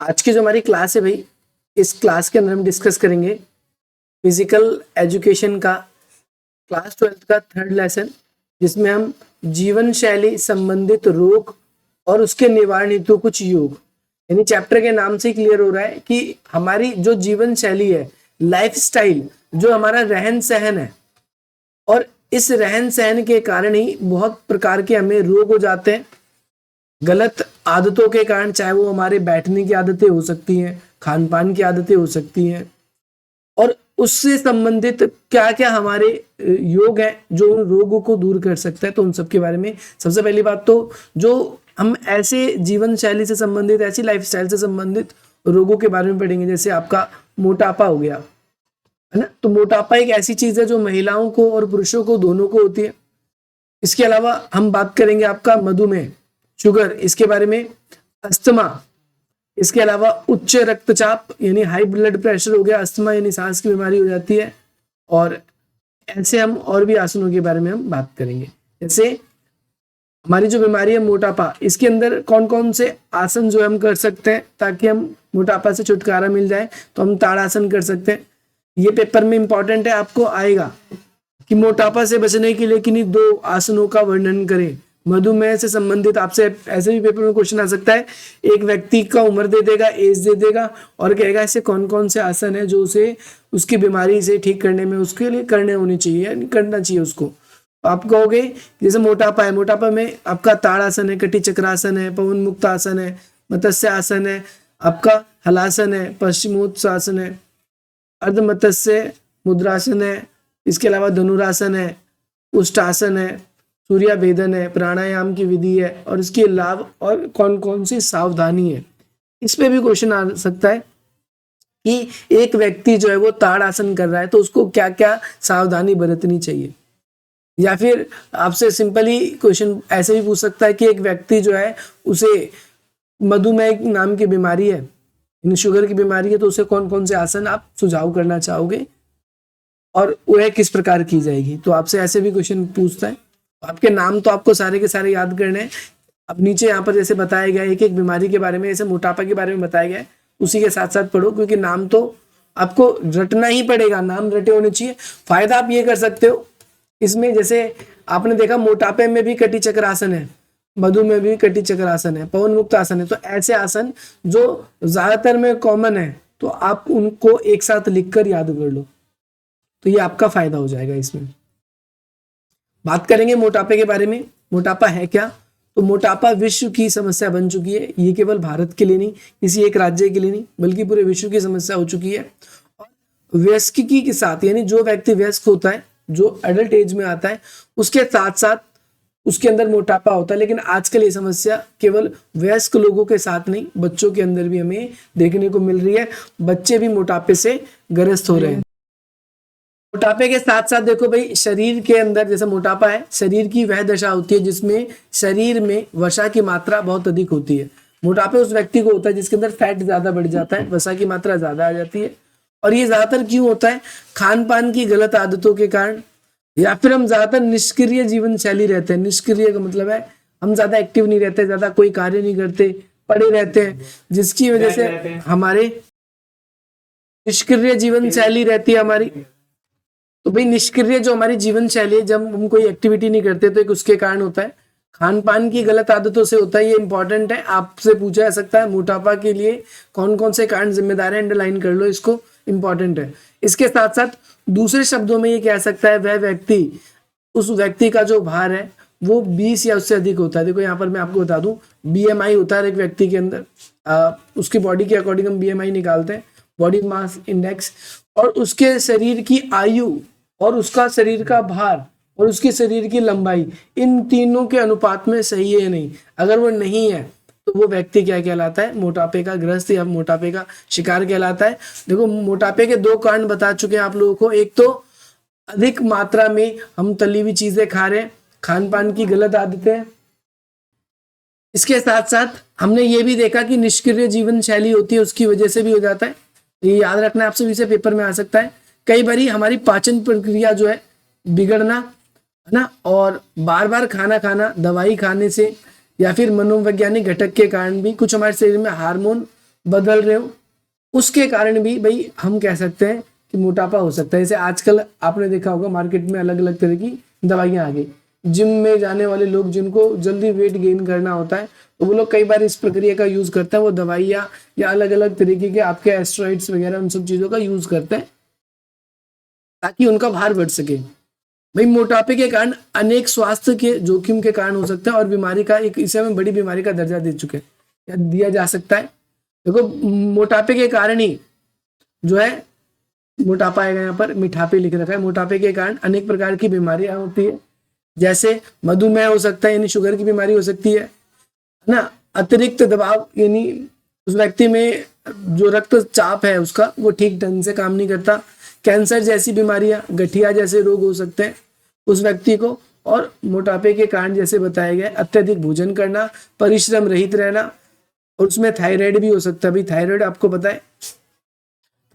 आज की जो हमारी क्लास है भाई, इस क्लास के अंदर हम डिस्कस करेंगे फिजिकल एजुकेशन का क्लास 12 का थर्ड लेसन, जिसमें हम जीवन शैली संबंधित रोग और उसके निवारण हेतु कुछ योग, यानी चैप्टर के नाम से क्लियर हो रहा है कि हमारी जो जीवन शैली है, लाइफस्टाइल, जो हमारा रहन सहन है, और इस रहन सहन के कारण ही बहुत प्रकार के हमें रोग हो जाते हैं। गलत आदतों के कारण, चाहे वो हमारे बैठने की आदतें हो सकती हैं, खान पान की आदतें हो सकती हैं, और उससे संबंधित क्या क्या हमारे योग है जो उन रोगों को दूर कर सकता है। तो उन सब के बारे में सबसे पहली बात तो जो हम ऐसे जीवन शैली से संबंधित, ऐसी लाइफस्टाइल से संबंधित रोगों के बारे में पढ़ेंगे, जैसे आपका मोटापा हो गया, है ना। तो मोटापा एक ऐसी चीज है जो महिलाओं को और पुरुषों को दोनों को होती है। इसके अलावा हम बात करेंगे आपका मधुमेह, शुगर, इसके बारे में, अस्थमा, इसके अलावा उच्च रक्तचाप यानी हाई ब्लड प्रेशर हो गया, अस्थमा यानी सांस की बीमारी हो जाती है। और ऐसे हम और भी आसनों के बारे में हम बात करेंगे। जैसे हमारी जो बीमारी है मोटापा, इसके अंदर कौन कौन से आसन जो हम कर सकते हैं ताकि हम मोटापा से छुटकारा मिल जाए, तो हम ताड़ासन कर सकते हैं। ये पेपर में इंपॉर्टेंट है, आपको आएगा कि मोटापा से बचने के लिए किन्हीं 2 आसनों का वर्णन करें। मधुमेह से संबंधित आपसे ऐसे भी पेपर में क्वेश्चन आ सकता है, एक व्यक्ति का उम्र दे देगा, एज दे देगा, और कहेगा ऐसे कौन कौन से आसन है जो उसे उसकी बीमारी से ठीक करने में उसके लिए करने होनी चाहिए, यानी करना चाहिए उसको। आप कहोगे जैसे मोटापा है, मोटापा में आपका ताड़ासन है, कटी चक्रासन है, पवन मुक्त आसन है, मत्स्य आसन है, आपका हलासन है, पश्चिमोत्तासन है, अर्ध मत्स्य मुद्रासन है, इसके अलावा धनुरासन है, उष्टासन है, सूर्य भेदन है, प्राणायाम की विधि है, और इसके लाभ और कौन कौन सी सावधानी है। इस पे भी क्वेश्चन आ सकता है कि एक व्यक्ति जो है वो ताड़ आसन कर रहा है तो उसको क्या क्या सावधानी बरतनी चाहिए। या फिर आपसे सिंपली क्वेश्चन ऐसे भी पूछ सकता है कि एक व्यक्ति जो है उसे मधुमेह नाम की बीमारी है, शुगर की बीमारी है, तो उसे कौन कौन से आसन आप सुझाव करना चाहोगे और वह किस प्रकार की जाएगी। तो आपसे ऐसे भी क्वेश्चन पूछता है। आपके नाम तो आपको सारे के सारे याद करने हैं। अब नीचे यहाँ पर जैसे बताया गया एक एक बीमारी के बारे में, जैसे मोटापा के बारे में बताया गया है, उसी के साथ साथ पढ़ो, क्योंकि नाम तो आपको रटना ही पड़ेगा, नाम रटे होने चाहिए। फायदा आप ये कर सकते हो इसमें, जैसे आपने देखा मोटापे में भी कटी चक्रासन है, मधुमेह भी कटी चक्रासन है, पवन मुक्त आसन है, तो ऐसे आसन जो ज्यादातर में कॉमन है तो आप उनको एक साथ लिखकर याद कर लो, तो ये आपका फायदा हो जाएगा। इसमें बात करेंगे मोटापे के बारे में। मोटापा है क्या? तो मोटापा विश्व की समस्या बन चुकी है। ये केवल भारत के लिए नहीं, किसी एक राज्य के लिए नहीं, बल्कि पूरे विश्व की समस्या हो चुकी है। और वयस्की के साथ, यानी जो व्यक्ति वयस्क होता है, जो एडल्ट एज में आता है, उसके साथ साथ उसके अंदर मोटापा होता है। लेकिन आजकल ये समस्या केवल वयस्क लोगों के साथ नहीं, बच्चों के अंदर भी हमें देखने को मिल रही है। बच्चे भी मोटापे से ग्रस्त हो रहे हैं। मोटापे के साथ साथ देखो भाई, शरीर के अंदर जैसे मोटापा है, शरीर की वह दशा होती है जिसमें शरीर में वसा की मात्रा बहुत अधिक होती है। मोटापे उस व्यक्ति को होता है जिसके अंदर फैट ज्यादा बढ़ जाता है, वसा की मात्रा ज्यादा आ जाती है। और ये ज्यादातर क्यों होता है? खान पान की गलत आदतों के कारण, या फिर हम ज्यादातर निष्क्रिय जीवन शैली रहते हैं। निष्क्रिय का मतलब है हम ज्यादा एक्टिव नहीं रहते, ज्यादा कोई कार्य नहीं करते, पड़े रहते हैं, जिसकी वजह से हमारे निष्क्रिय जीवन शैली रहती है हमारी। तो भाई निष्क्रिय जो हमारी जीवन शैली है, जब हम कोई एक्टिविटी नहीं करते तो एक उसके कारण होता है। खान पान की गलत आदतों से होता है, ये इंपॉर्टेंट है, आपसे पूछा जा सकता है। मोटापा के लिए कौन कौन से कारण जिम्मेदार है, अंडरलाइन कर लो इसको, इंपॉर्टेंट है। इसके साथ साथ दूसरे शब्दों में ये कह सकता है वह व्यक्ति, उस व्यक्ति का जो भार है वो 20 या उससे अधिक होता है। देखो यहाँ पर मैं आपको बता दूं, BMI होता है एक व्यक्ति के अंदर, उसकी बॉडी के अकॉर्डिंग हम BMI निकालते हैं, बॉडी मास इंडेक्स, और उसके शरीर की आयु और उसका शरीर का भार और उसके शरीर की लंबाई, इन तीनों के अनुपात में सही है नहीं। अगर वो नहीं है तो वो व्यक्ति क्या कहलाता है? मोटापे का ग्रस्त या मोटापे का शिकार कहलाता है। देखो मोटापे के 2 कारण बता चुके हैं आप लोगों को। एक तो अधिक मात्रा में हम तली हुई चीजें खा रहे हैं, खान पान की गलत आदतें। इसके साथ साथ हमने ये भी देखा कि निष्क्रिय जीवन शैली होती है, उसकी वजह से भी हो जाता है। ये याद रखना, आपसे भी से पेपर में आ सकता है। कई बारी हमारी पाचन प्रक्रिया जो है बिगड़ना, है ना, और बार बार खाना खाना, दवाई खाने से, या फिर मनोवैज्ञानिक घटक के कारण भी कुछ हमारे शरीर में हार्मोन बदल रहे हो, उसके कारण भी भाई हम कह सकते हैं कि मोटापा हो सकता है। जैसे आजकल आपने देखा होगा मार्केट में अलग अलग तरह की दवाइयां आ गई। जिम में जाने वाले लोग जिनको जल्दी वेट गेन करना होता है तो वो लोग कई बार इस प्रक्रिया का यूज करते हैं, वो दवाइयाँ या अलग अलग तरीके के आपके एस्टेरॉइड्स वगैरह उन सब चीजों का यूज करते हैं ताकि उनका भार बढ़ सके। भाई मोटापे के कारण अनेक स्वास्थ्य के जोखिम के कारण हो सकते हैं और बीमारी का एक इसे हमें बड़ी बीमारी का दर्जा दे चुके हैं या दिया जा सकता है। देखो मोटापे के कारण ही जो है, मोटापा आएगा यहाँ पर मिठापे लिख रखा है, मोटापे के कारण अनेक प्रकार की बीमारियां होती है, जैसे मधुमेह हो सकता है यानी शुगर की बीमारी हो सकती है ना। अतिरिक्त दबाव यानी उस व्यक्ति में जो रक्तचाप है उसका वो ठीक ढंग से काम नहीं करता। कैंसर जैसी बीमारियां, गठिया जैसे रोग हो सकते हैं उस व्यक्ति को। और मोटापे के कारण जैसे बताया गया अत्यधिक भोजन करना, परिश्रम रहित रहना, और उसमें थायराइड भी हो सकता है। भाई थायराइड आपको पता है,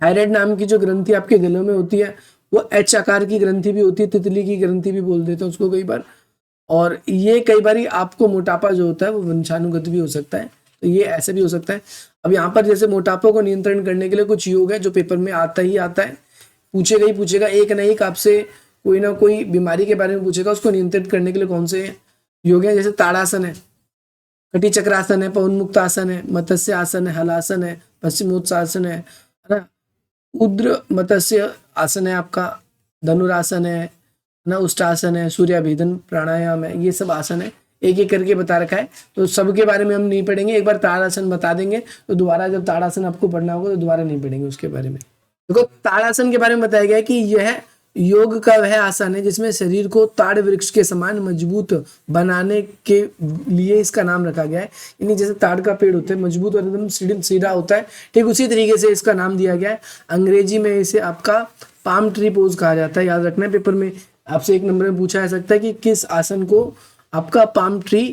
थायराइड नाम की जो ग्रंथि आपके गलों में होती है वो एच आकार की ग्रंथि भी होती है, तितली की ग्रंथि भी बोल देते हैं उसको कई बार। और ये कई बार आपको मोटापा जो होता है वो वंशानुगत भी हो सकता है, तो ये ऐसे भी हो सकता है। अब यहाँ पर जैसे मोटापा को नियंत्रण करने के लिए कुछ योग है जो पेपर में आता ही आता है, पूछेगा ही पूछेगा, एक ना एक आपसे कोई ना कोई बीमारी के बारे में पूछेगा। उसको नियंत्रित करने के लिए कौन से योग है, जैसे ताड़ासन है, कटी चक्रासन है, पवन मुक्त आसन है, मत्स्य आसन है, हलासन है, पश्चिमोत्तासन है ना, उद्र मत्स्य आसन है आपका, धनुरासन है ना, उष्टासन है, सूर्याभिधन प्राणायाम है, ये सब आसन है, एक एक करके बता रखा है। तो सबके बारे में हम नहीं पढ़ेंगे, एक बार ताड़ासन बता देंगे तो दोबारा जब ताड़ासन आपको पढ़ना होगा तो दोबारा नहीं पढ़ेंगे उसके बारे में। देखो ताड़ासन के बारे में बताया गया है कि यह योग का वह आसन है जिसमें शरीर को ताड़ वृक्ष के समान मजबूत बनाने के लिए इसका नाम रखा गया है। यानी जैसे ताड़ का पेड़ होता है मजबूत और एकदम सीधा होता है, ठीक उसी तरीके से इसका नाम दिया गया है। अंग्रेजी में इसे आपका पाम ट्री पोज कहा जाता है। याद रखना है, पेपर में आपसे एक नंबर में पूछा जा सकता है कि किस आसन को आपका पाम ट्री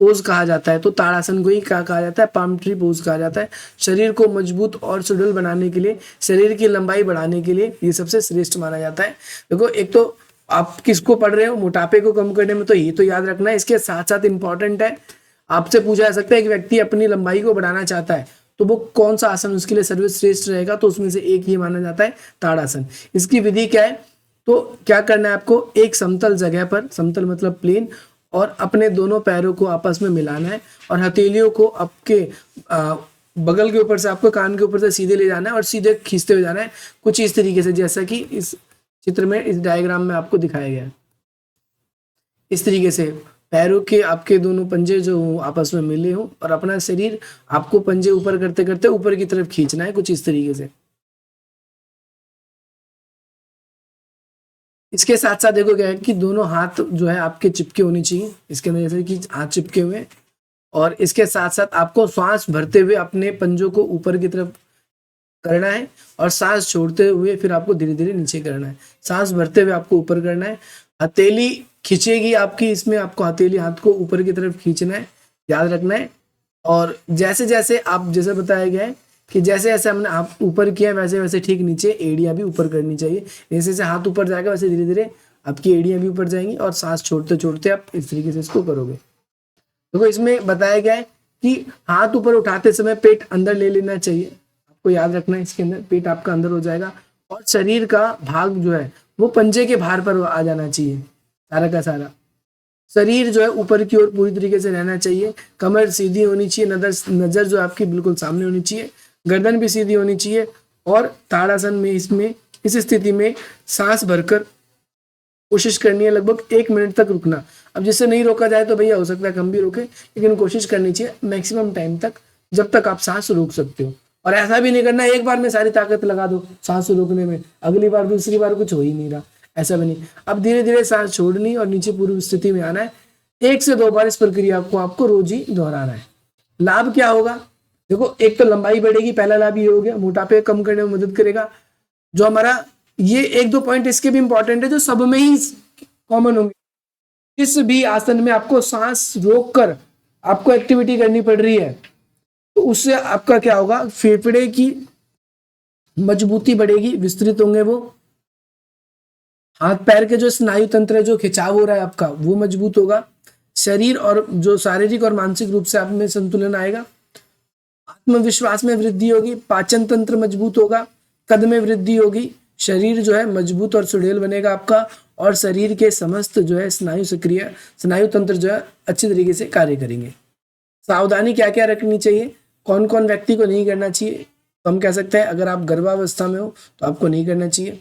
पोज कहा जाता है, तो ताड़ासन को ही क्या कहा जाता है, पाम ट्री पोज कहा जाता है। शरीर को मजबूत और सुडौल बनाने के लिए, शरीर की लंबाई बढ़ाने के लिए ये सबसे श्रेष्ठ माना जाता है। देखो एक तो आप किसको पढ़ रहे हो, मोटापे को कम करने में, तो ये तो याद रखना है। इसके साथ साथ इंपॉर्टेंट है, आपसे पूछा जा सकता है कि व्यक्ति अपनी लंबाई को बढ़ाना चाहता है तो वो कौन सा आसन उसके लिए सर्वश्रेष्ठ रहेगा, तो उसमें से एक ही माना जाता है ताड़ासन। इसकी विधि क्या है, तो क्या करना है आपको, एक समतल जगह पर, समतल मतलब प्लेन, और अपने दोनों पैरों को आपस में मिलाना है और हथेलियों को आपके बगल के ऊपर से, आपको कान के ऊपर से सीधे ले जाना है और सीधे खींचते हुए जाना है, कुछ इस तरीके से जैसा कि इस चित्र में, इस डायग्राम में आपको दिखाया गया है। इस तरीके से पैरों के आपके दोनों पंजे जो आपस में मिले हों और अपना शरीर आपको पंजे ऊपर करते करते ऊपर की तरफ खींचना है, कुछ इस तरीके से। इसके साथ साथ देखो क्या है कि दोनों हाथ जो है आपके चिपके होने चाहिए, इसके अंदर जैसे कि हाथ चिपके हुए, और इसके साथ साथ आपको श्वास भरते हुए अपने पंजों को ऊपर की तरफ करना है और सांस छोड़ते हुए फिर आपको धीरे धीरे नीचे करना है। सांस भरते हुए आपको ऊपर करना है, हथेली खींचेगी आपकी, इसमें आपको हथेली हाथ को ऊपर की तरफ खींचना है, याद रखना है। और जैसे जैसे आप, जैसे बताया गया है कि जैसे जैसे हमने हाथ ऊपर किया वैसे वैसे ठीक नीचे एड़ियां भी ऊपर करनी चाहिए। जैसे जैसे हाथ ऊपर जाएगा वैसे धीरे धीरे आपकी एड़ियां भी ऊपर जाएंगी और सांस छोड़ते छोड़ते आप इस तरीके से इसको करोगे। देखो इसमें बताया गया है कि हाथ ऊपर उठाते समय पेट अंदर ले लेना चाहिए, आपको याद रखना है, इसके अंदर पेट आपका अंदर हो जाएगा और शरीर का भाग जो है वो पंजे के भार पर आ जाना चाहिए, सारा का सारा शरीर जो है ऊपर की ओर पूरी तरीके से रहना चाहिए। कमर सीधी होनी चाहिए, नजर जो आपकी बिल्कुल सामने होनी चाहिए, गर्दन भी सीधी होनी चाहिए। और ताड़ासन में इसमें इस स्थिति में सांस भरकर कोशिश करनी है लगभग 1 मिनट तक रुकना। अब जिससे नहीं रोका जाए तो भैया हो सकता है कम भी रोके, लेकिन कोशिश करनी चाहिए मैक्सिमम टाइम तक, जब तक आप सांस रोक सकते हो। और ऐसा भी नहीं करना एक बार में सारी ताकत लगा दो सांस रोकने में, अगली बार दूसरी बार कुछ हो ही नहीं रहा, ऐसा भी नहीं। अब धीरे धीरे सांस छोड़नी और नीचे पूर्व स्थिति में आना है। 1 से 2 बार इस प्रक्रिया को आपको रोज ही दोहराना है। लाभ क्या होगा, देखो एक तो लंबाई बढ़ेगी, पहला लाभ ये हो गया, मोटापे कम करने में मदद करेगा। जो हमारा ये 1-2 पॉइंट इसके भी इंपॉर्टेंट है जो सब में ही कॉमन होंगे। किस भी आसन में आपको सांस रोक कर आपको एक्टिविटी करनी पड़ रही है तो उससे आपका क्या होगा, फेफड़े की मजबूती बढ़ेगी, विस्तृत होंगे वो, हाथ पैर के जो स्नायु तंत्र है, जो खिंचाव हो रहा है आपका वो मजबूत होगा, शरीर और जो शारीरिक और मानसिक रूप से आप में संतुलन आएगा, आत्मविश्वास में वृद्धि होगी, पाचन तंत्र मजबूत होगा, कद में वृद्धि होगी, शरीर जो है मजबूत और सुडौल बनेगा आपका, और शरीर के समस्त जो है स्नायु तंत्र जो है अच्छी तरीके से कार्य करेंगे। सावधानी क्या क्या रखनी चाहिए, कौन कौन व्यक्ति को नहीं करना चाहिए, तो हम कह सकते हैं अगर आप गर्भावस्था में हो तो आपको नहीं करना चाहिए,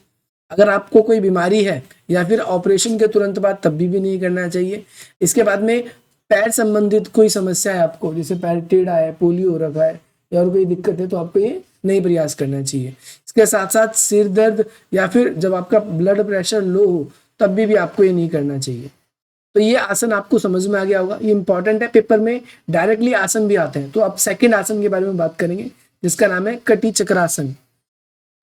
अगर आपको कोई बीमारी है या फिर ऑपरेशन के तुरंत बाद तब भी नहीं करना चाहिए। इसके बाद में पैर संबंधित कोई समस्या है आपको, जैसे पैर टेढ़ा है, पोलियो हो रखा है या और कोई दिक्कत है, तो आपको ये नहीं प्रयास करना चाहिए। इसके साथ साथ सिर दर्द या फिर जब आपका ब्लड प्रेशर लो हो तब भी आपको ये नहीं करना चाहिए। तो ये आसन आपको समझ में आ गया होगा, ये इंपॉर्टेंट है, पेपर में डायरेक्टली आसन भी आते हैं। तो अब सेकंड आसन के बारे में बात करेंगे जिसका नाम है कटी चक्रासन।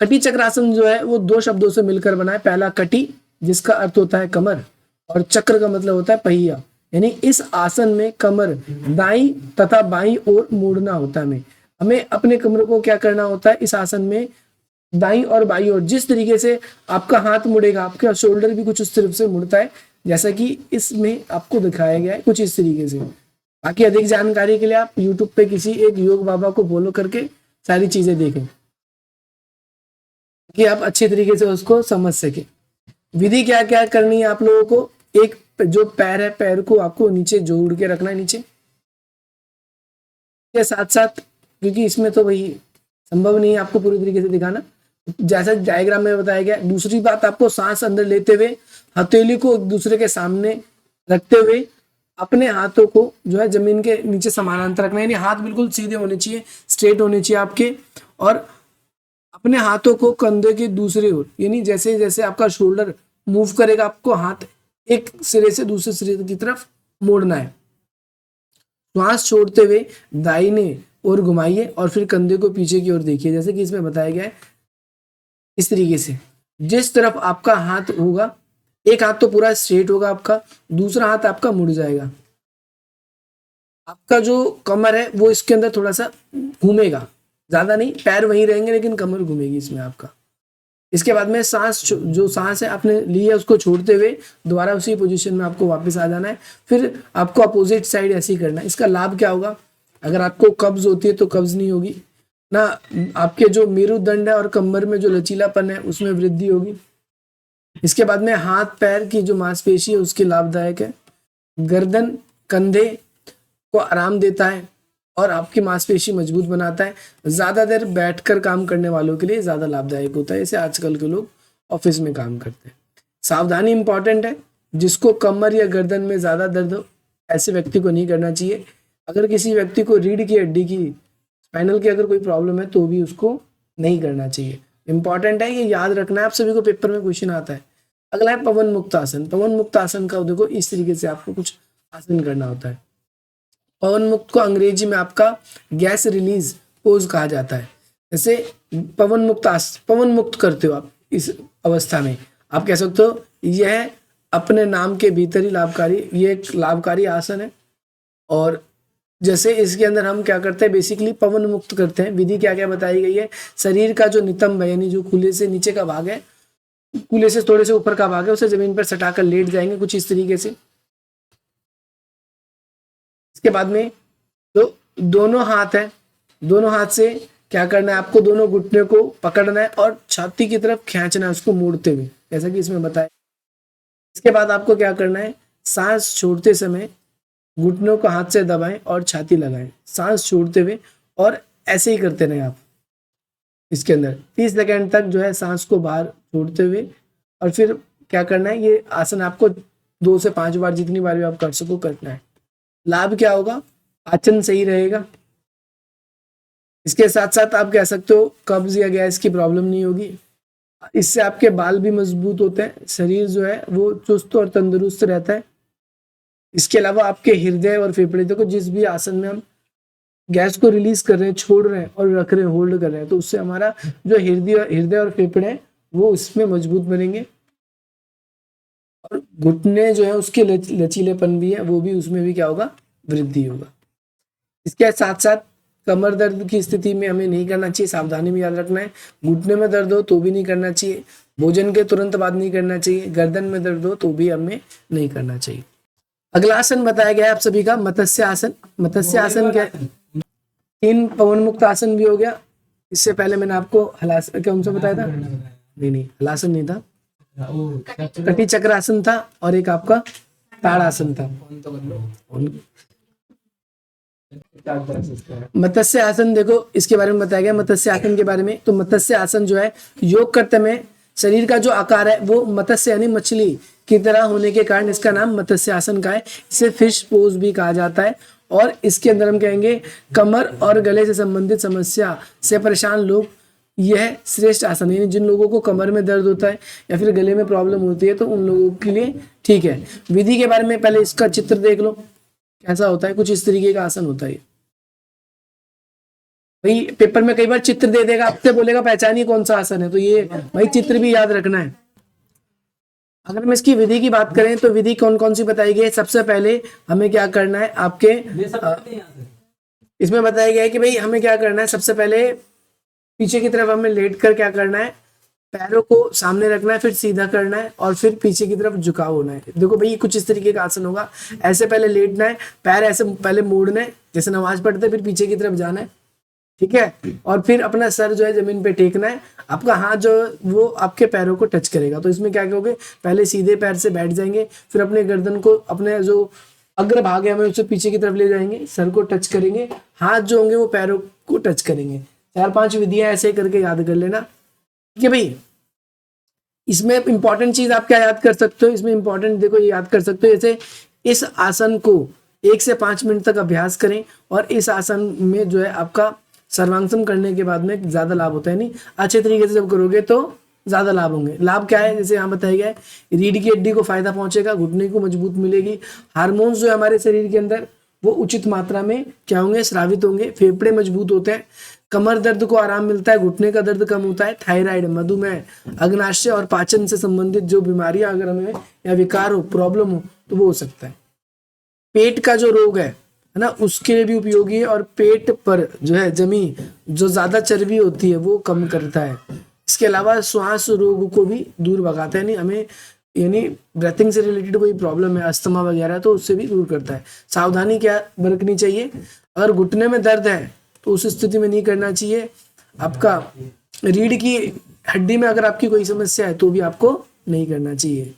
कटी चक्रासन जो है वो दो शब्दों से मिलकर बना है, पहला कटी जिसका अर्थ होता है कमर, और चक्र का मतलब होता है पहिया, यानी इस आसन में कमर दाई तथा बाई ओर मोड़ना होता है। हमें अपने कमर को क्या करना होता है, इस आसन में दाई और बाई ओर जिस तरीके से आपका हाथ मुड़ेगा, आपका शोल्डर भी कुछ उस तरफ से मुड़ता है, जैसा कि इसमें आपको दिखाया गया है कुछ इस तरीके से। बाकी अधिक जानकारी के लिए आप यूट्यूब पे किसी एक योग बाबा को फॉलो करके सारी चीजें देखें कि आप अच्छी तरीके से उसको समझ सके। विधि क्या क्या करनी है आप लोगों को, एक जो पैर है पैर को आपको नीचे जोड़ के रखना है नीचे के साथ साथ, क्योंकि इसमें तो भाई संभव नहीं है आपको पूरी तरीके से दिखाना, जैसा डायग्राम में बताया गया। दूसरी बात, आपको सांस अंदर लेते हुए हथेली को एक दूसरे के सामने रखते हुए अपने हाथों को जो है जमीन के नीचे समानांतर रखना है, यानी हाथ बिल्कुल सीधे होने चाहिए, स्ट्रेट होने चाहिए आपके, और अपने हाथों को कंधे की दूसरी ओर, यानी जैसे जैसे आपका शोल्डर मूव करेगा आपको हाथ एक सिरे से दूसरे सिरे की तरफ मोड़ना है। श्वास छोड़ते हुए दाहिने ओर घुमाइए और फिर कंधे को पीछे की ओर देखिए, जैसे कि इसमें बताया गया है इस तरीके से। जिस तरफ आपका हाथ होगा, एक हाथ तो पूरा स्ट्रेट होगा आपका, दूसरा हाथ आपका मुड़ जाएगा, आपका जो कमर है वो इसके अंदर थोड़ा सा घूमेगा, ज्यादा नहीं, पैर वहीं रहेंगे लेकिन कमर घूमेगी इसमें आपका। इसके बाद में सांस, जो सांस है आपने ली है उसको छोड़ते हुए दोबारा उसी पोजीशन में आपको वापस आ जाना है, फिर आपको अपोजिट साइड ऐसे ही करना है। इसका लाभ क्या होगा, अगर आपको कब्ज होती है तो कब्ज नहीं होगी ना, आपके जो मेरुदंड है और कमर में जो लचीलापन है उसमें वृद्धि होगी। इसके बाद में हाथ पैर की जो मांसपेशी है उसके लाभदायक है, गर्दन कंधे को आराम देता है और आपकी मांसपेशी मजबूत बनाता है। ज्यादा देर बैठकर काम करने वालों के लिए ज्यादा लाभदायक होता है, इसे आजकल के लोग ऑफिस में काम करते हैं। सावधानी इंपॉर्टेंट है, जिसको कमर या गर्दन में ज्यादा दर्द हो ऐसे व्यक्ति को नहीं करना चाहिए। अगर किसी व्यक्ति को रीढ़ की हड्डी की, स्पाइनल की अगर कोई प्रॉब्लम है तो भी उसको नहीं करना चाहिए। इंपॉर्टेंट है, ये याद रखना है, आप सभी को पेपर में क्वेश्चन आता है। अगला है पवन मुक्त आसन। पवन मुक्त आसन का देखो इस तरीके से आपको कुछ आसन करना होता है। पवन मुक्त को अंग्रेजी में आपका गैस रिलीज पोज कहा जाता है। जैसे पवन मुक्त करते हो आप, इस अवस्था में आप कह सकते हो यह अपने नाम के भीतर ही लाभकारी, ये एक लाभकारी आसन है। और जैसे इसके अंदर हम क्या करते हैं, बेसिकली पवन मुक्त करते हैं। विधि क्या क्या बताई गई है, शरीर का जो नितंब है यानी जो कूल्हे से नीचे का भाग है, कूल्हे से थोड़े से ऊपर का भाग है, उसे जमीन पर सटाकर लेट जाएंगे कुछ इस तरीके से। इसके बाद में जो दोनों हाथ है, दोनों हाथ से क्या करना है, आपको दोनों घुटने को पकड़ना है और छाती की तरफ खींचना है उसको मोड़ते हुए, जैसा कि इसमें बताया। इसके बाद आपको क्या करना है, सांस छोड़ते समय घुटनों को हाथ से दबाएं और छाती लगाएं, सांस छोड़ते हुए, और ऐसे ही करते रहें आप। इसके अंदर 30 सेकंड तक जो है सांस को बाहर छोड़ते हुए, और फिर क्या करना है, ये आसन आपको 2 से 5 बार जितनी बार भी आप कर सको करना है। लाभ क्या होगा, पाचन सही रहेगा। इसके साथ साथ आप कह सकते हो कब्ज या गैस की प्रॉब्लम नहीं होगी। इससे आपके बाल भी मजबूत होते हैं, शरीर जो है वो चुस्त और तंदुरुस्त रहता है। इसके अलावा आपके हृदय और फेफड़े, देखो जिस भी आसन में हम गैस को रिलीज कर रहे हैं, छोड़ रहे हैं और रख रहे हैं, होल्ड कर रहे हैं, तो उससे हमारा जो हृदय और फेफड़े हैं वो उसमें मजबूत बनेंगे, और घुटने जो है उसके लचीलेपन भी है वो भी, उसमें भी क्या होगा, वृद्धि होगा। इसके साथ साथ कमर दर्द की स्थिति में हमें नहीं करना चाहिए, सावधानी में याद रखना है। घुटने में दर्द हो तो भी नहीं करना चाहिए, भोजन के तुरंत बाद नहीं करना चाहिए, गर्दन में दर्द हो तो भी हमें नहीं करना चाहिए। अगला आसन बताया गया है आप सभी का मत्स्य आसन। मत्स्य आसन क्या है, 3 पवन मुक्त आसन भी हो गया। इससे पहले मैंने आपको हलासन कौन सा बताया था? नहीं, हलासन नहीं था, कटी चक्रासन था और एक आपका ताड़ासन था। मत्स्य आसन देखो, इसके बारे में बताया गया मत्स्य आसन के बारे में। तो मत्स्य आसन जो है, योग करते में शरीर का जो आकार है वो मत्स्य यानी मछली की तरह होने के कारण इसका नाम मत्स्य आसन का है। इसे फिश पोज भी कहा जाता है। और इसके अंदर हम कहेंगे कमर और गले से संबंधित समस्या से परेशान लोग, यह श्रेष्ठ आसन, यानी जिन लोगों को कमर में दर्द होता है या फिर गले में प्रॉब्लम होती है तो उन लोगों के लिए ठीक है। विधि के बारे में पहले इसका चित्र देख लो कैसा होता है। कुछ इस तरीके का आसन होता है। भाई पेपर में कई बार चित्र दे देगा, आपसे बोलेगा पहचानिए कौन सा आसन है, तो ये भाई चित्र भी याद रखना है। अगर हम इसकी विधि की बात करें तो विधि कौन कौन सी बताई गई है। सबसे पहले हमें क्या करना है, आपके इसमें बताया गया है कि भाई हमें क्या करना है। सबसे पहले पीछे की तरफ हमें लेट कर क्या करना है, पैरों को सामने रखना है, फिर सीधा करना है और फिर पीछे की तरफ झुकाव होना है। देखो भाई कुछ इस तरीके का आसन होगा। ऐसे पहले लेटना है, पैर ऐसे पहले मोड़ना है जैसे नमाज पढ़ते, फिर पीछे की तरफ जाना है, ठीक है। और फिर अपना सर जो है जमीन पे टेकना है, आपका हाथ जो वो आपके पैरों को टच करेगा। तो इसमें क्या करोगे, पहले सीधे पैर से बैठ जाएंगे, फिर अपने गर्दन को, अपने जो अग्र भाग है हमें उससे पीछे की तरफ ले जाएंगे, सर को टच करेंगे, हाथ जो होंगे वो पैरों को टच करेंगे। 4-5 विधियां ऐसे करके याद कर लेना, ठीक है भाई। इसमें इंपॉर्टेंट चीज आप क्या याद कर सकते हो, इसमें इंपॉर्टेंट देखो ये याद कर सकते हो, जैसे इस आसन को 1 से 5 मिनट तक अभ्यास करें और इस आसन में जो है आपका सर्वांगसम करने के बाद में ज्यादा लाभ होता है। नहीं, अच्छे तरीके से जब करोगे तो ज्यादा लाभ होंगे। लाभ क्या है, जैसे यहाँ बताया गया है, रीढ़ की हड्डी को फायदा पहुंचेगा, घुटने को मजबूत मिलेगी, हार्मोन्स जो है हमारे शरीर के अंदर वो उचित मात्रा में क्या होंगे, स्रावित होंगे, फेफड़े मजबूत होते हैं, कमर दर्द को आराम मिलता है, घुटने का दर्द कम होता है, थायराइड, मधुमेह, अग्नाशय और पाचन से संबंधित जो बीमारियां अगर हमें या विकार हो, प्रॉब्लम हो तो वो हो सकता है। पेट का जो रोग है ना, उसके लिए भी उपयोगी है। और पेट पर जो है जमी जो ज्यादा चर्बी होती है वो कम करता है। इसके अलावा श्वास रोग को भी दूर भगाता है। नहीं हमें यानी ब्रीथिंग से रिलेटेड कोई प्रॉब्लम है, अस्थमा वगैरह, तो उससे भी दूर करता है। सावधानी क्या बरतनी चाहिए, अगर घुटने में दर्द है तो उस स्थिति में नहीं करना चाहिए। आपका रीढ़ की हड्डी में अगर आपकी कोई समस्या है तो भी आपको नहीं करना चाहिए।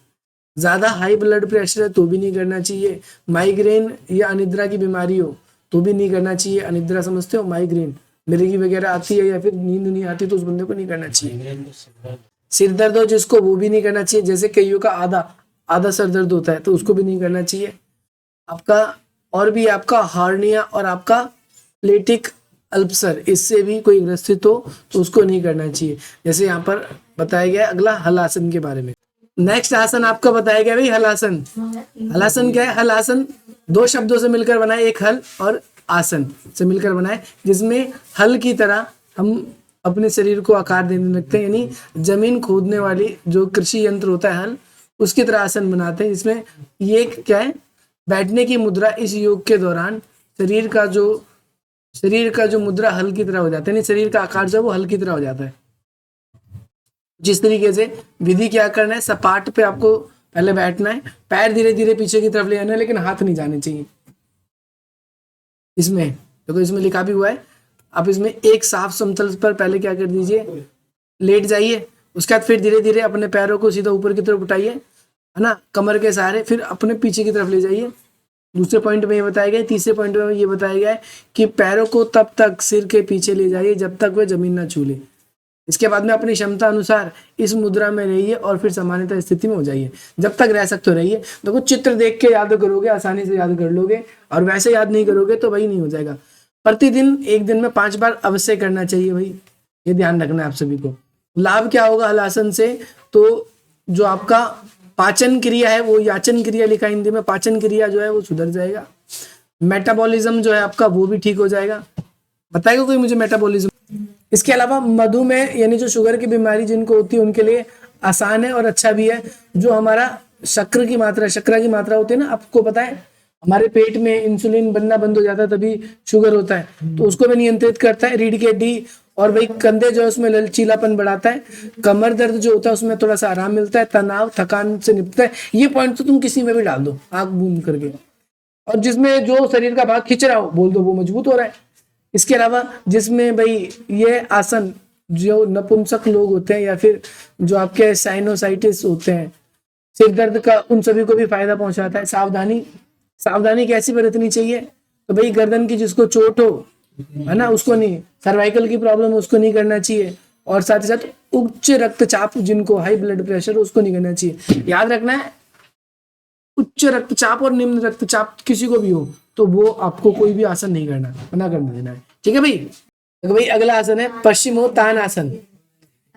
ज्यादा हाई ब्लड प्रेशर है तो भी नहीं करना चाहिए। माइग्रेन या अनिद्रा की बीमारी हो तो भी नहीं करना चाहिए। अनिद्रा समझते हो, माइग्रेन, मिर्गी वगैरह आती है या फिर नींद नहीं आती तो उस बंदे को नहीं करना चाहिए। सिर दर्द हो जिसको, वो भी नहीं करना चाहिए। जैसे कईयों का आधा सर दर्द होता है तो उसको भी नहीं करना चाहिए। आपका और भी आपका हार्निया और आपका प्लेटिक अल्सर, इससे भी कोई ग्रसित हो तो उसको नहीं करना चाहिए। जैसे यहाँ पर बताया गया अगला हलासन के बारे में। नेक्स्ट आसन आपका बताया गया भाई हलासन। हलासन क्या है, हलासन 2 शब्दों से मिलकर बना है, एक हल और आसन से मिलकर बना है, जिसमें हल की तरह हम अपने शरीर को आकार देने लगते हैं, यानी जमीन खोदने वाली जो कृषि यंत्र होता है हल, उसकी तरह आसन बनाते हैं। जिसमें ये क्या है, बैठने की मुद्रा। इस योग के दौरान शरीर का जो मुद्रा हल की तरह हो जाता है, शरीर का आकार जो है वो हल की तरह हो जाता है। जिस तरीके से विधि क्या करना है, सपाट पे आपको पहले बैठना है, पैर धीरे धीरे पीछे की तरफ ले आना है, लेकिन हाथ नहीं जाने चाहिए। इसमें देखो इसमें लिखा भी हुआ है, आप इसमें एक साफ समतल पर पहले क्या कर दीजिए, लेट जाइए। उसके बाद फिर धीरे धीरे अपने पैरों को सीधा ऊपर की तरफ उठाइए, है ना, कमर के सहारे, फिर अपने पीछे की तरफ ले जाइए। दूसरे पॉइंट में ये बताया गया है। तीसरे पॉइंट में ये बताया गया है कि पैरों को तब तक सिर के पीछे ले जाइए जब तक वह जमीन ना छू ले। इसके बाद में अपनी क्षमता अनुसार इस मुद्रा में रहिए और फिर सामान्यतः स्थिति में हो जाइए। जब तक रह सकते हो रहिए। देखो चित्र देख के याद करोगे, आसानी से याद कर लोगे, और वैसे याद नहीं करोगे तो भाई नहीं हो जाएगा। प्रतिदिन एक दिन में 5 बार अवश्य करना चाहिए भाई, ये ध्यान रखना है आप सभी को। लाभ क्या होगा हलासन से, तो जो आपका पाचन क्रिया है वो, याचन क्रिया लिखा हिंदी में, पाचन क्रिया जो है वो सुधर जाएगा। मेटाबॉलिज्म जो है आपका वो भी ठीक हो जाएगा। बताएगा कोई मुझे मेटाबॉलिज्म? इसके अलावा मधुमेह यानी जो शुगर की बीमारी जिनको होती है उनके लिए आसान है और अच्छा भी है। जो हमारा शक्कर की मात्रा होती है ना, आपको पता है हमारे पेट में इंसुलिन बनना बंद हो जाता है तभी शुगर होता है, तो उसको भी नियंत्रित करता है। रीढ़ की हड्डी और भाई कंधे जो है उसमें लचीलापन बढ़ाता है। कमर दर्द जो होता है उसमें थोड़ा सा आराम मिलता है, तनाव थकान से निपटता है। ये पॉइंट तो तुम किसी में भी डाल दो आंख बूंद करके। और जिसमें जो शरीर का भाग खिंच रहा हो बोल दो वो मजबूत हो रहा है। इसके अलावा जिसमें भाई ये आसन जो नपुंसक लोग होते हैं या फिर जो आपके साइनोसाइटिस होते हैं, सिर दर्द का, उन सभी को भी फायदा पहुंचाता है। सावधानी, सावधानी कैसी बरतनी चाहिए? तो भाई गर्दन की जिसको चोट हो, है ना, उसको नहीं, सर्वाइकल की प्रॉब्लम उसको नहीं करना चाहिए, और साथ ही साथ उच्च रक्तचाप जिनको हाई ब्लड प्रेशर उसको नहीं करना चाहिए। याद रखना है, उच्च रक्तचाप और निम्न रक्तचाप किसी को भी हो तो वो आपको कोई भी आसन नहीं करना, मना कर देना है। ठीक है भाई। तो भाई अगला आसन है पश्चिमोत्तानासन।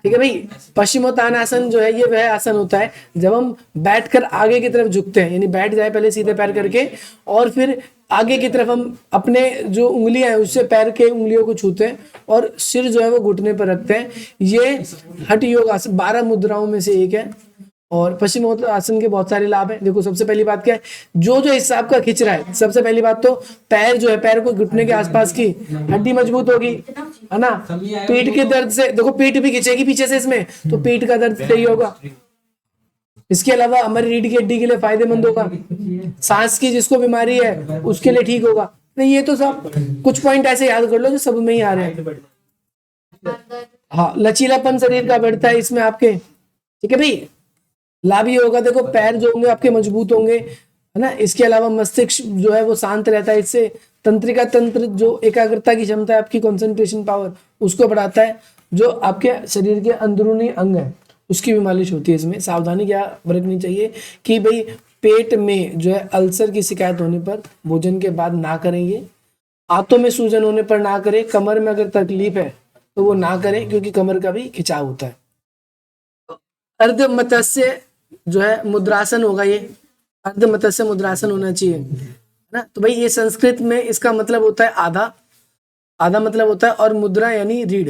ठीक है भाई, पश्चिमोत्तानासन जो है ये वह आसन होता है जब हम बैठकर आगे की तरफ झुकते हैं, यानी बैठ जाए पहले सीधे पैर करके, और फिर आगे की तरफ हम अपने जो उंगलियां हैं उससे पैर के उंगलियों को छूते हैं और सिर जो है वो घुटने पर रखते हैं। ये हठ योग आसन 12 मुद्राओं में से एक है, और पश्चिमोत्तानासन के बहुत सारे लाभ हैं। देखो सबसे पहली बात क्या है, जो जो हिस्सा आपका खिंच रहा है, सबसे पहली बात तो पैर जो है, पैर को घुटने के आसपास की हड्डी मजबूत होगी, है ना। पीठ के दर्द से, देखो पीठ भी खिंचेगी पीछे से इसमें, तो पीठ का दर्द सही होगा। इसके अलावा हमारी रीढ़ की हड्डी के लिए फायदेमंद होगा। सांस की जिसको बीमारी है उसके लिए ठीक होगा। नहीं, ये तो सब कुछ पॉइंट ऐसे याद कर लो जो सब में ही आ रहे हैं। हाँ, लचीलापन शरीर का बढ़ता है इसमें आपके। ठीक है भाई, लाभ ये होगा, देखो पैर जो होंगे आपके मजबूत होंगे, है ना। इसके अलावा मस्तिष्क जो है वो शांत रहता है, इससे तंत्रिका तंत्र जो एकाग्रता की क्षमता है आपकी, कंसंट्रेशन पावर, उसको बढ़ाता है। जो आपके शरीर के अंदरूनी अंग है उसकी भी मालिश होती है इसमें। सावधानी क्या बरतनी चाहिए कि भाई पेट में जो है अल्सर की शिकायत होने पर भोजन के बाद ना करेंगे, आंतों में सूजन होने पर ना करें, कमर में अगर तकलीफ है तो वो ना करें क्योंकि कमर का भी खिंचाव होता है। अर्ध मत्स्य जो है मुद्रासन होगा, ये अर्ध मत्स्य मुद्रासन होना चाहिए, है ना। तो भाई ये संस्कृत में इसका मतलब होता है आधा, आधा मतलब होता है, और मुद्रा यानी रीढ़,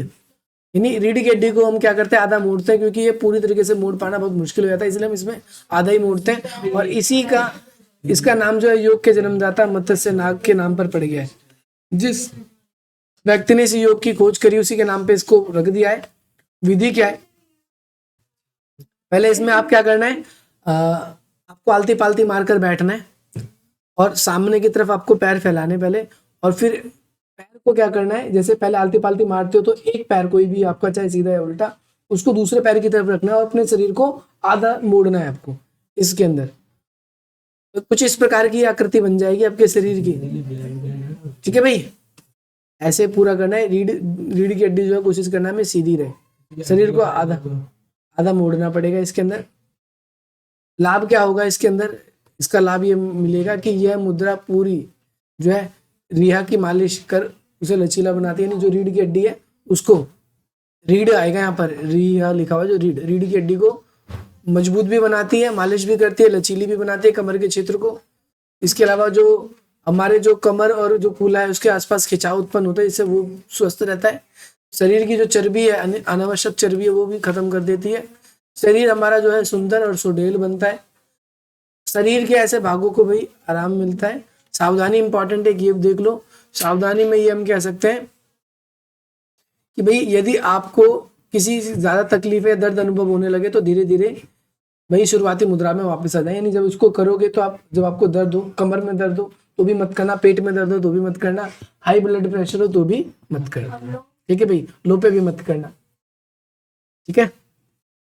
यानी रीढ़ की हड्डी को हम क्या करते हैं, आधा मोड़ते हैं, क्योंकि ये पूरी तरीके से मोड़ पाना बहुत मुश्किल हो जाता है, इसलिए हम इसमें आधा ही मोड़ते हैं। और इसी का, इसका नाम जो है योग के जन्मदाता मत्स्य नाग के नाम पर पड़ गया है। जिस व्यक्ति ने इस योग की खोज करी उसी के नाम पे इसको रख दिया है। विधि क्या है, पहले इसमें आप क्या करना है, आपको आलती पालती मारकर बैठना है और सामने की तरफ आपको पैर फैलाने पहले, और फिर पैर को क्या करना है, जैसे पहले आलती पालती मारते हो तो एक पैर कोई भी आपका, चाहे सीधा या उल्टा, उसको दूसरे पैर की तरफ रखना है और अपने शरीर को आधा मोड़ना है आपको इसके अंदर। तो कुछ इस प्रकार की आकृति बन जाएगी आपके शरीर की। ठीक है भाई, ऐसे पूरा करना है। रीढ़ की हड्डी जो है कोशिश करना है में सीधी रहे, शरीर को आधा आधा मोड़ना पड़ेगा इसके अंदर। लाभ क्या होगा इसके अंदर, इसका लाभ ये मिलेगा कि यह मुद्रा पूरी जो है रीढ़ की मालिश कर उसे लचीला बनाती है, यानी जो रीढ़ की हड्डी है उसको, रीढ़ आएगा यहाँ पर, रीढ़ लिखा हुआ, जो रीढ़ की हड्डी को मजबूत भी बनाती है, मालिश भी करती है, लचीली भी बनाती है कमर के क्षेत्र को। इसके अलावा जो हमारे जो कमर और जो कूल्हा है उसके आसपास खिंचाव उत्पन्न होता है, इससे वो स्वस्थ रहता है। शरीर की जो चर्बी है, अनावश्यक चर्बी है, वो भी खत्म कर देती है। शरीर हमारा जो है सुंदर और सुडौल बनता है। शरीर के ऐसे भागों को भाई आराम मिलता है। सावधानी इंपॉर्टेंट है, ये देख लो। सावधानी में ये हम कह सकते हैं कि भाई यदि आपको किसी ज्यादा तकलीफ या दर्द अनुभव होने लगे तो धीरे धीरे भाई शुरुआती मुद्रा में वापस आ जाए। यानी जब इसको करोगे तो आप, जब आपको दर्द हो, कमर में दर्द हो तो भी मत करना, पेट में दर्द हो तो भी मत करना, हाई ब्लड प्रेशर हो तो भी मत करना। ठीक है भाई, लो पे भी मत करना। ठीक है।